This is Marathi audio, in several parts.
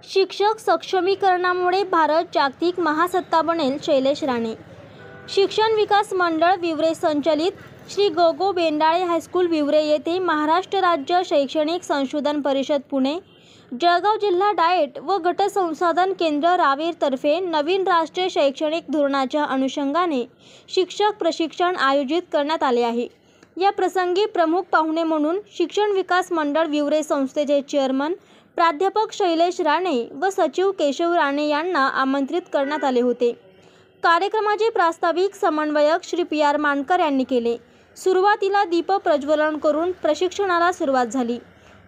शिक्षक सक्षमीकरणामुळे भारत जागतिक महासत्ता बनेल, शैलेश राणे। शिक्षण विकास मंडळ विवरे संचलित श्री गो गो बेंडाळे हायस्कूल विवरे येथे महाराष्ट्र राज्य शैक्षणिक संशोधन परिषद पुणे, जळगाव जिल्हा डाएट व गट संसाधन केंद्र रावेर तर्फे नवीन राष्ट्रीय शैक्षणिक धोरणाच्या अनुषंगाने शिक्षक प्रशिक्षण आयोजित करण्यात आले आहे। या प्रसंगी प्रमुख पाहुणे म्हणून शिक्षण विकास मंडळ विवरे संस्थेचे चेअरमन प्राध्यापक शैलेश राणे व सचिव केशव राणे यांना आमंत्रित करण्यात आले होते। कार्यक्रमाचे प्रास्ताविक समन्वयक श्री पी.आर. मानकर यांनी केले। सुरुवातीला दीप प्रज्वलन करून प्रशिक्षणाला सुरुवात झाली।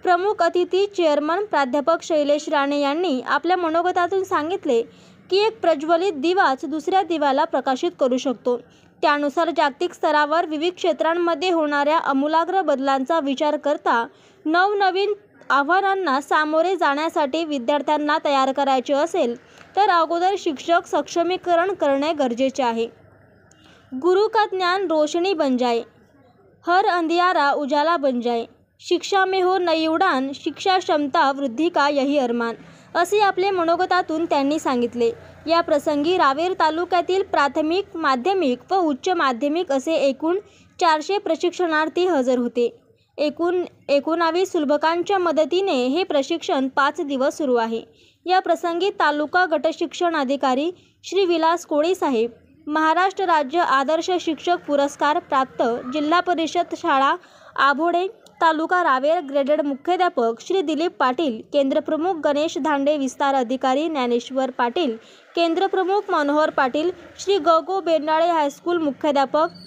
प्रमुख अतिथी चेअरमन प्राध्यापक शैलेश राणे यांनी आपल्या मनोगतातून सांगितले की एक प्रज्वलित दिवाच दुसऱ्या दिव्याला प्रकाशित करू शकतो। त्यानुसार जागतिक स्तरावर विविध क्षेत्रांमध्ये होणाऱ्या आमूलाग्र बदलांचा विचार करता नवनवीन आव्हानांना सामोरे जाण्यासाठी विद्यार्थ्यांना तयार करायचे असेल तर अगोदर शिक्षक सक्षमीकरण करणे गरजेचे आहे। गुरु का ज्ञान रोशनी बन जाए, हर अंधियारा उजाला बन जाए, शिक्षा में हो नई उडान, शिक्षा क्षमता वृद्धि का यही अरमान, असे आपले मनोगतातून त्यांनी सांगितले। या प्रसंगी रावेर तालुक्यातील प्राथमिक, माध्यमिक व उच्च माध्यमिक असे एकूण 400 प्रशिक्षणार्थी हजर होते। एकूण 19 सुलभकांच्या मदतीने हे प्रशिक्षण 5 दिवस सुरू आहे। या प्रसंगी तालुका गटशिक्षण अधिकारी श्री विलास कोळी साहेब, महाराष्ट्र राज्य आदर्श शिक्षक पुरस्कार प्राप्त जिल्हा परिषद शाळा आभोडे तालुका रावेर ग्रेडेड मुख्याध्यापक श्री दिलीप पाटील, केंद्रप्रमुख गणेश धांडे, विस्तार अधिकारी ज्ञानेश्वर पाटील, केंद्रप्रमुख मनोहर पाटील, श्री गो गो बेंडाळे हायस्कूल मुख्याध्यापक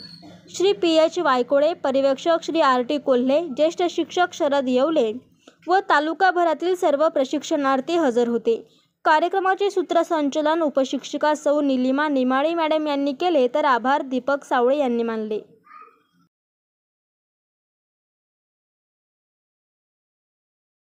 श्री पी.एच. वायकोळे, पर्यवेक्षक श्री आर.टी. कोल्हे, ज्येष्ठ शिक्षक शरद येवले व तालुकाभरातील सर्व प्रशिक्षणार्थी हजर होते। कार्यक्रमाचे सूत्रसंचालन उपशिक्षिका सौ. निलिमा निमाळे मॅडम यांनी केले तर आभार दीपक सावळे यांनी मानले।